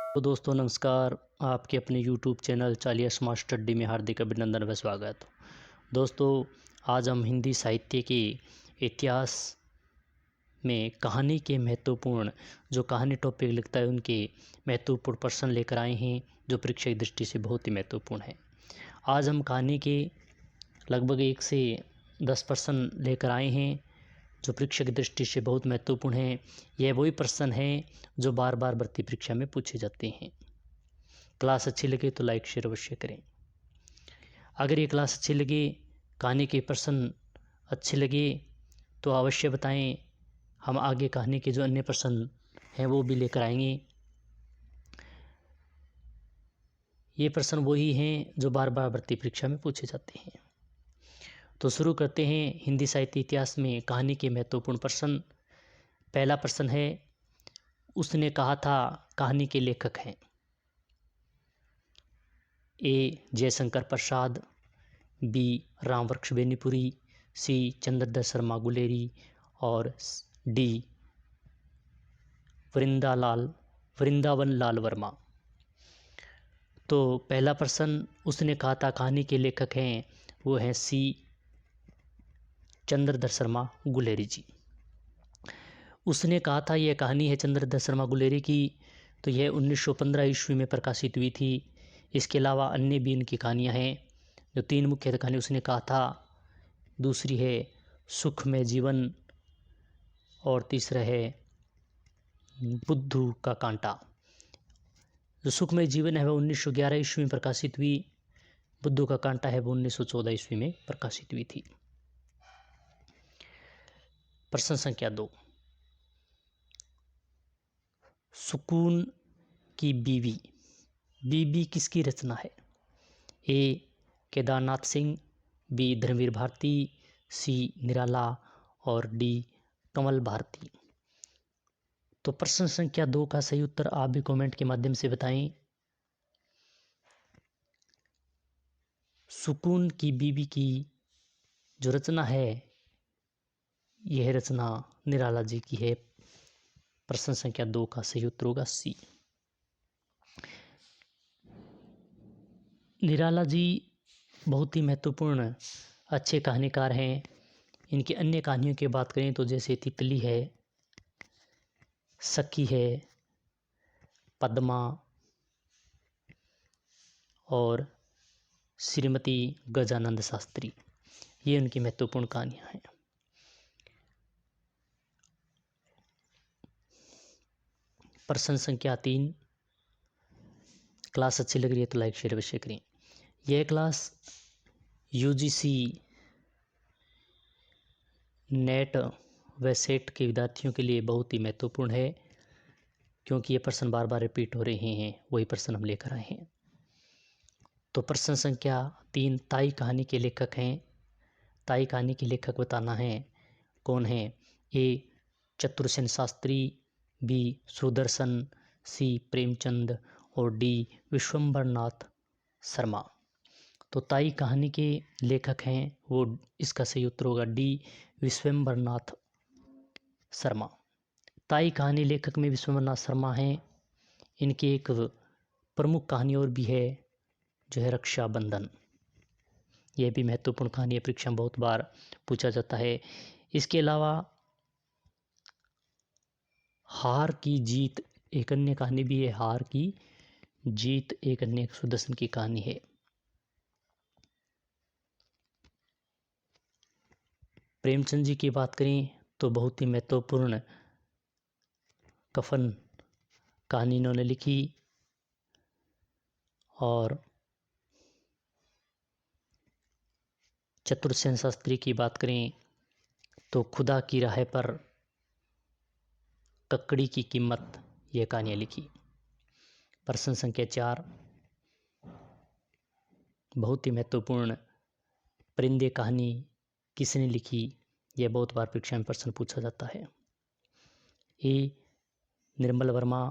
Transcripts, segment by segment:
तो दोस्तों नमस्कार। आपके अपने YouTube चैनल चालिया स्मार्ट स्टडी में हार्दिक अभिनंदन व स्वागत। दोस्तों आज हम हिंदी साहित्य के इतिहास में कहानी के महत्वपूर्ण जो कहानी टॉपिक लिखता है उनके महत्वपूर्ण प्रश्न लेकर आए हैं जो परीक्षा की दृष्टि से बहुत ही महत्वपूर्ण है। आज हम कहानी के लगभग 1 से 10 प्रश्न लेकर आए हैं जो परीक्षा की दृष्टि से बहुत महत्वपूर्ण हैं। यह वही प्रश्न हैं जो बार बार भर्ती परीक्षा में पूछे जाते हैं। क्लास अच्छी लगे तो लाइक शेयर अवश्य करें। अगर ये क्लास अच्छी लगे, कहानी के प्रश्न अच्छे लगे तो अवश्य बताएं। हम आगे कहानी के जो अन्य प्रश्न हैं वो भी लेकर आएंगे। ये प्रश्न वही हैं जो बार बार भर्ती परीक्षा में पूछे जाते हैं। तो शुरू करते हैं हिंदी साहित्य इतिहास में कहानी के महत्वपूर्ण प्रश्न। पहला प्रश्न है, उसने कहा था कहानी के लेखक हैं। ए जयशंकर प्रसाद, बी रामवृक्ष बेनीपुरी, सी चंद्रधर शर्मा गुलेरी और डी वृंदावन लाल वर्मा। तो पहला प्रश्न, उसने कहा था कहानी के लेखक हैं, वो हैं सी चंद्रधर शर्मा गुलेरी जी। उसने कहा था यह कहानी है चंद्रधर शर्मा गुलेरी की, तो यह 1915 ईस्वी में प्रकाशित हुई थी। इसके अलावा अन्य भी इनकी कहानियाँ हैं। जो 3 मुख्य कहानी उसने कहा था, दूसरी है सुख में जीवन और तीसरा है बुद्धू का कांटा। जो सुख में जीवन है वह 1911 ईस्वी में प्रकाशित हुई, बुद्धू का कांटा है वो 1914 ईस्वी में प्रकाशित हुई थी। प्रश्न संख्या 2, सुकून की बीवी किसकी रचना है? ए केदारनाथ सिंह, बी धर्मवीर भारती, सी निराला और डी कमल भारती। तो प्रश्न संख्या 2 का सही उत्तर आप भी कमेंट के माध्यम से बताएं। सुकून की बीवी की जो रचना है यह रचना निराला जी की है। प्रश्न संख्या 2 का सही उत्तर होगा सी। निराला जी बहुत ही महत्वपूर्ण अच्छे कहानीकार हैं। इनकी अन्य कहानियों की बात करें तो जैसे तितली है, सखी है, पद्मा और श्रीमती गजानंद शास्त्री, ये उनकी महत्वपूर्ण कहानियाँ हैं। प्रश्न संख्या 3, क्लास अच्छी लग रही है तो लाइक शेयर अवश्य करें। यह क्लास यूजीसी नेट व सेट के विद्यार्थियों के लिए बहुत ही महत्वपूर्ण है, क्योंकि ये प्रश्न बार बार रिपीट हो रहे हैं। वही प्रश्न हम लेकर आए हैं। तो प्रश्न संख्या 3, ताई कहानी के लेखक हैं। ताई कहानी के लेखक बताना है कौन है? ए चतुरसेन शास्त्री, बी सुदर्शन, सी प्रेमचंद और डी विश्वंभरनाथ शर्मा। तो ताई कहानी के लेखक हैं वो, इसका सही उत्तर होगा डी विश्वंभरनाथ शर्मा। ताई कहानी लेखक में विश्वंभरनाथ शर्मा हैं। इनकी एक प्रमुख कहानी और भी है जो है रक्षाबंधन। यह भी महत्वपूर्ण कहानी है, परीक्षा में बहुत बार पूछा जाता है। इसके अलावा हार की जीत एक अन्य कहानी भी है। हार की जीत एक अन्य सुदर्शन की कहानी है। प्रेमचंद जी की बात करें तो बहुत ही महत्वपूर्ण कफन कहानी इन्होंने लिखी। और चतुरसेन शास्त्री की बात करें तो खुदा की राह पर, ककड़ी की कीमत, यह कहानियाँ लिखी। प्रश्न संख्या 4, बहुत ही महत्वपूर्ण परिंदे कहानी किसने लिखी? यह बहुत बार परीक्षा में प्रश्न पूछा जाता है। ए निर्मल वर्मा,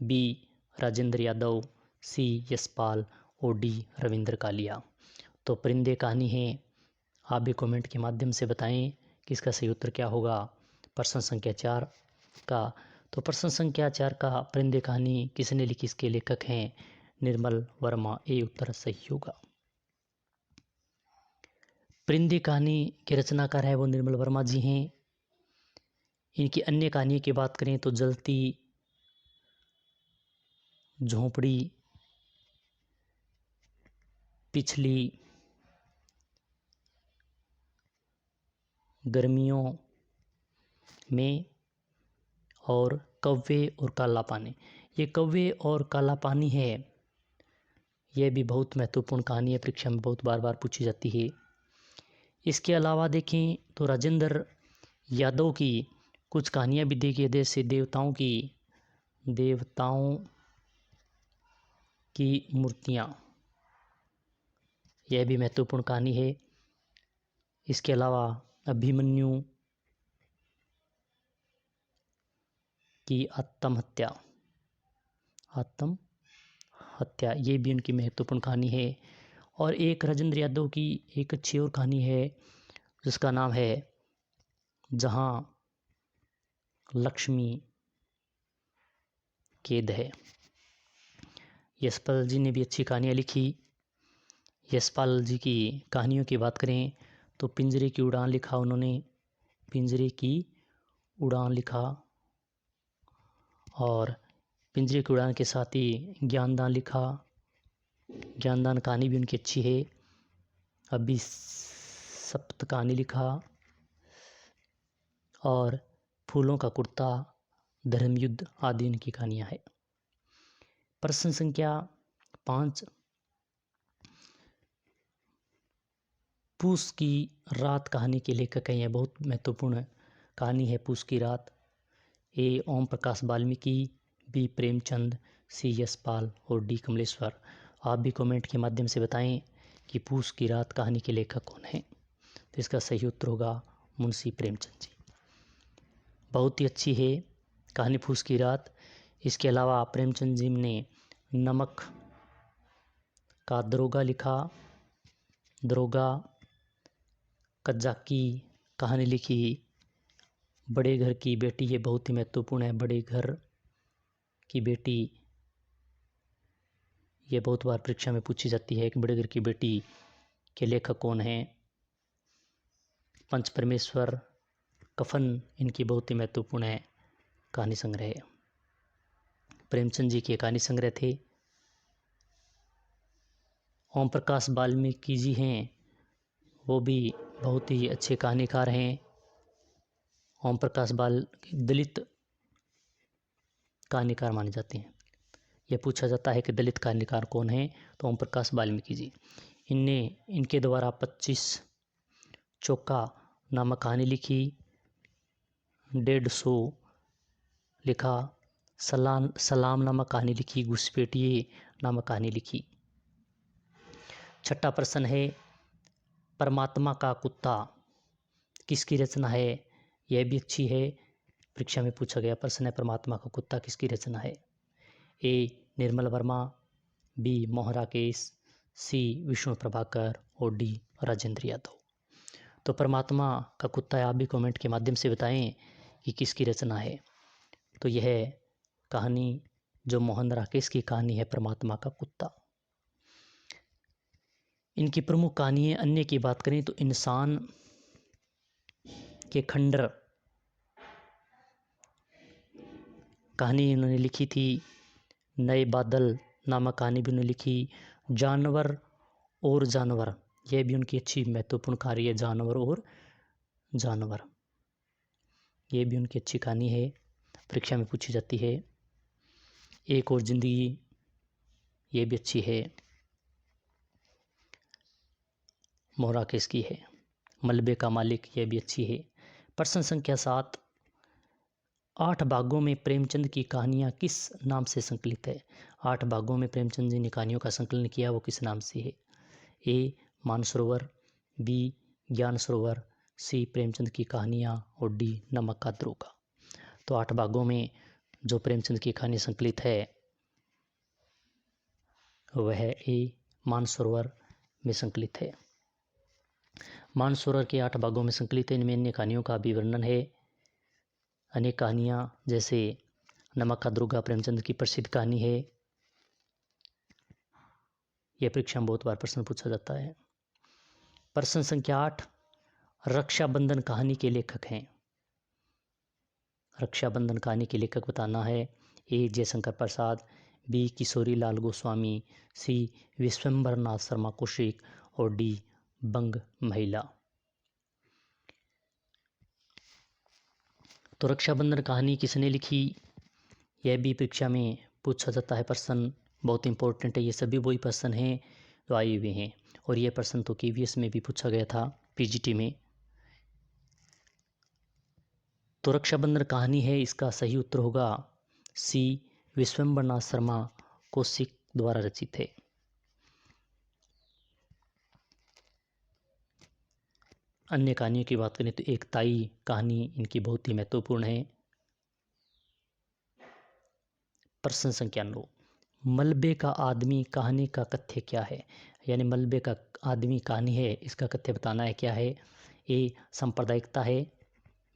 बी राजेंद्र यादव, सी यशपाल और डी रविंद्र कालिया। तो परिंदे कहानी है, आप भी कमेंट के माध्यम से बताएं कि इसका सही उत्तर क्या होगा प्रश्न संख्या 4 का। तो प्रश्न संख्या 4 का परिंदे कहानी किसने लिखी, इसके लेखक हैं निर्मल वर्मा। ए उत्तर सही होगा। परिंदे कहानी के रचनाकार है वो निर्मल वर्मा जी हैं। इनकी अन्य कहानियों की बात करें तो जलती झोंपड़ी, पिछली, गर्मियों में और कौवे और काला पानी। ये कौवे और काला पानी है, यह भी बहुत महत्वपूर्ण कहानी है, परीक्षा में बहुत बार बार पूछी जाती है। इसके अलावा देखें तो राजेंद्र यादव की कुछ कहानियाँ भी देखिए, जैसे देवताओं की मूर्तियाँ, यह भी महत्वपूर्ण कहानी है। इसके अलावा अभिमन्यु की आत्महत्या, ये भी उनकी महत्वपूर्ण कहानी है। और एक राजेंद्र यादव की एक अच्छी और कहानी है जिसका नाम है जहाँ लक्ष्मी कैद है। यशपाल जी ने भी अच्छी कहानियाँ लिखी। यशपाल जी की कहानियों की बात करें तो पिंजरे की उड़ान लिखा उन्होंने, पिंजरे की उड़ान लिखा, और पिंजरे की उड़ान के साथ ही ज्ञानदान लिखा। ज्ञानदान कहानी भी उनकी अच्छी है। अभी सप्त कहानी लिखा, और फूलों का कुर्ता, धर्मयुद्ध आदि इनकी कहानियाँ हैं। प्रश्न संख्या 5, पूस की रात कहानी के लेखक हैं। यह बहुत महत्वपूर्ण कहानी है पूस की रात। ए ओम प्रकाश वाल्मीकि, बी प्रेमचंद, सी यशपाल और डी कमलेश्वर। आप भी कमेंट के माध्यम से बताएं कि पूस की रात कहानी के लेखक कौन हैं। तो इसका सही उत्तर होगा मुंशी प्रेमचंद जी। बहुत ही अच्छी है कहानी पूस की रात। इसके अलावा प्रेमचंद जी ने नमक का दरोगा लिखा, दरोगा कज्जाकी कहानी लिखी, बड़े घर की बेटी, ये बहुत ही महत्वपूर्ण है। बड़े घर की बेटी, ये बहुत बार परीक्षा में पूछी जाती है कि बड़े घर की बेटी के लेखक कौन हैं। पंच परमेश्वर, कफन, इनकी बहुत ही महत्वपूर्ण है कहानी संग्रह। प्रेमचंद जी के कहानी संग्रह थे। ओम प्रकाश वाल्मीकि जी हैं, वो भी बहुत ही अच्छे कहानीकार हैं। ओम प्रकाश दलित कहानीकार माने जाते हैं। यह पूछा जाता है कि दलित कहानीकार कौन है, तो ओम प्रकाश वाल्मीकि जी। इनके द्वारा 25 चौका नामक कहानी लिखी, 150 लिखा, सलाम नामक कहानी लिखी, घुसपैठिए नामक कहानी लिखी। छठा प्रश्न है परमात्मा का कुत्ता किसकी रचना है। यह भी अच्छी है, परीक्षा में पूछा गया प्रश्न है परमात्मा का कुत्ता किसकी रचना है। ए निर्मल वर्मा, बी मोहन राकेश, सी विष्णु प्रभाकर और डी राजेंद्र यादव। तो परमात्मा का कुत्ता आप भी कमेंट के माध्यम से बताएं कि किसकी रचना है। तो यह कहानी जो मोहन राकेश की कहानी है परमात्मा का कुत्ता। इनकी प्रमुख कहानियाँ अन्य की बात करें तो इंसान के खंडर कहानी इन्होंने लिखी थी, नए बादल नामक कहानी भी उन्होंने लिखी, जानवर और जानवर, यह भी उनकी अच्छी महत्वपूर्ण कहानी है। जानवर और जानवर, यह भी उनकी अच्छी कहानी है, परीक्षा में पूछी जाती है। एक और जिंदगी, ये भी अच्छी है, मोहन राकेश की है। मलबे का मालिक, यह भी अच्छी है। प्रश्न संख्या 7, 8 भागों में प्रेमचंद की कहानियाँ किस नाम से संकलित है। 8 भागों में प्रेमचंद जी ने कहानियों का संकलन किया, वो किस नाम से है। ए मानसरोवर, बी ज्ञान सरोवर, सी प्रेमचंद की कहानियाँ और डी नमक का दरोगा। तो 8 भागों में जो प्रेमचंद की कहानी संकलित है वह ए मानसरोवर में संकलित है। मानसरोवर के 8 भागों में संकलित है। इनमें अन्य कहानियों का भी वर्णन है। अनेक कहानियाँ जैसे नमक का दुर्गा प्रेमचंद की प्रसिद्ध कहानी है। यह परीक्षा में बहुत बार प्रश्न पूछा जाता है। प्रश्न संख्या 8, रक्षाबंधन कहानी के लेखक हैं। रक्षाबंधन कहानी के लेखक बताना है। ए जयशंकर प्रसाद, बी किशोरी लाल गोस्वामी, सी विश्वंभरनाथ शर्मा कौशिक और डी बंग महिला। तो रक्षाबंधन कहानी किसने लिखी, यह भी परीक्षा में पूछा जाता है प्रश्न, बहुत इंपॉर्टेंट है। ये सभी वही प्रश्न हैं जो आए हुए हैं और ये प्रश्न तो KVS में भी पूछा गया था, PGT में। तो रक्षाबंधन कहानी है, इसका सही उत्तर होगा सी विश्वंभरनाथ शर्मा कौशिक द्वारा रचित है। अन्य कहानियों की बात करें तो एक ताई कहानी इनकी बहुत ही महत्वपूर्ण है। प्रश्न संख्या 9, मलबे का आदमी कहानी का कथ्य क्या है। यानी मलबे का आदमी कहानी है, इसका कथ्य बताना है क्या है। ए सांप्रदायिकता है,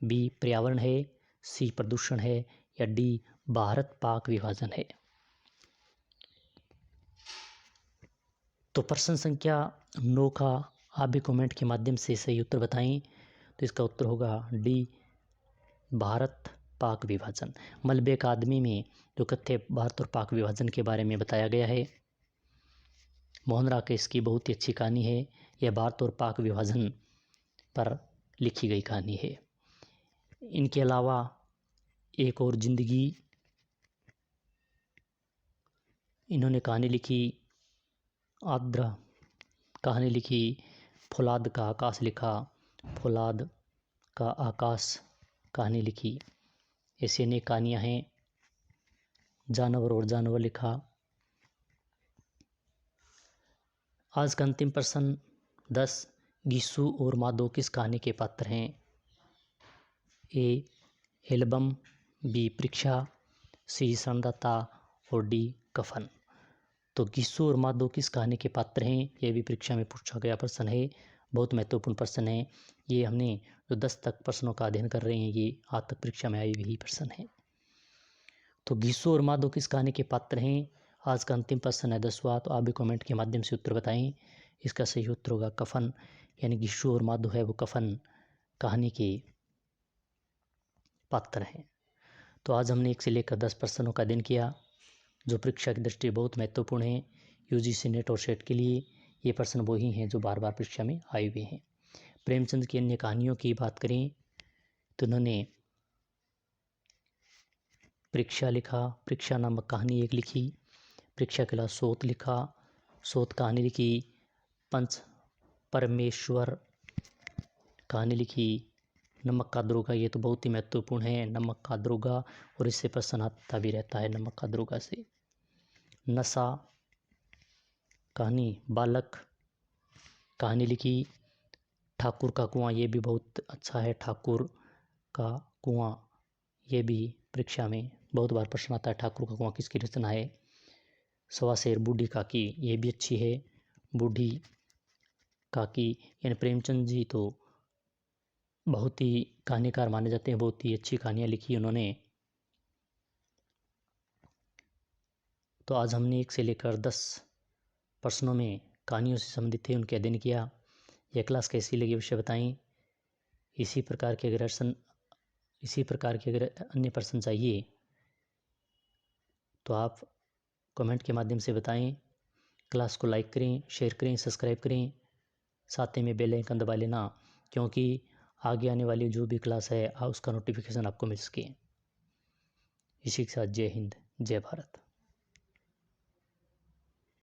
बी पर्यावरण है, सी प्रदूषण है या डी भारत पाक विभाजन है। तो प्रश्न संख्या 9 का आप भी कमेंट के माध्यम से सही उत्तर बताएं। तो इसका उत्तर होगा डी भारत पाक विभाजन। मलबे का आदमी में जो कथ्य भारत और पाक विभाजन के बारे में बताया गया है, मोहन राकेश की बहुत ही अच्छी कहानी है। यह भारत और पाक विभाजन पर लिखी गई कहानी है। इनके अलावा एक और जिंदगी इन्होंने कहानी लिखी, आद्रा कहानी लिखी, फौलाद का आकाश लिखा, फौलाद का आकाश कहानी लिखी। ऐसी अनेक कहानियाँ हैं। जानवर और जानवर लिखा। आज का अंतिम प्रश्न 10, गीसू और माधो किस कहानी के पात्र हैं। ए एल्बम, बी परीक्षा, सी संदाता और डी कफन। तो गीसू और माधो किस कहानी के पात्र हैं, यह भी परीक्षा में पूछा गया प्रश्न है, बहुत महत्वपूर्ण प्रश्न है। ये हमने जो 10 तक प्रश्नों का अध्ययन कर रहे हैं, ये आज तक परीक्षा में आए हुए प्रश्न है। तो गीसू और माधो किस कहानी के पात्र हैं, आज का अंतिम प्रश्न है 10वां। तो आप भी कमेंट के माध्यम से उत्तर बताएं। इसका सही उत्तर होगा कफन। यानी गीसू और माधो है वो कफन कहानी के पात्र हैं। तो आज हमने 1 से लेकर 10 प्रश्नों का अध्ययन किया जो परीक्षा की दृष्टि बहुत महत्वपूर्ण है। UGC नेट और सेट के लिए ये प्रश्न वही हैं जो बार बार परीक्षा में आए हुए हैं। प्रेमचंद की अन्य कहानियों की बात करें तो उन्होंने परीक्षा लिखा, परीक्षा नामक कहानी एक लिखी, परीक्षा के अलावा सोत लिखा, सोत कहानी लिखी, पंच परमेश्वर कहानी लिखी, नमक का दरोगा, ये तो बहुत ही महत्वपूर्ण है, नमक का दरोगा, और इससे प्रश्न आता भी रहता है नमक का दरोगा से। नशा कहानी, बालक कहानी लिखी, ठाकुर का कुआं, ये भी बहुत अच्छा है, ठाकुर का कुआं, ये भी परीक्षा में बहुत बार प्रश्न आता है, ठाकुर का कुआं किसकी रचना है। सवा शेर बूढ़ी काकी, ये भी अच्छी है, बूढ़ी काकी। यानी प्रेमचंद जी तो बहुत ही कहानीकार माने जाते हैं, बहुत ही अच्छी कहानियाँ लिखी उन्होंने। तो आज हमने 1 से लेकर 10 प्रश्नों में कहानियों से संबंधित थे, उनके अध्ययन किया। यह क्लास कैसी लगी अवश्य बताएं। इसी प्रकार के अगर अन्य प्रश्न चाहिए तो आप कमेंट के माध्यम से बताएं। क्लास को लाइक करें, शेयर करें, सब्सक्राइब करें, साथ ही में बेल आइकन दबा लेना, क्योंकि आगे आने वाली जो भी क्लास है उसका नोटिफिकेशन आपको मिल सके। इसी के साथ जय हिंद, जय भारत।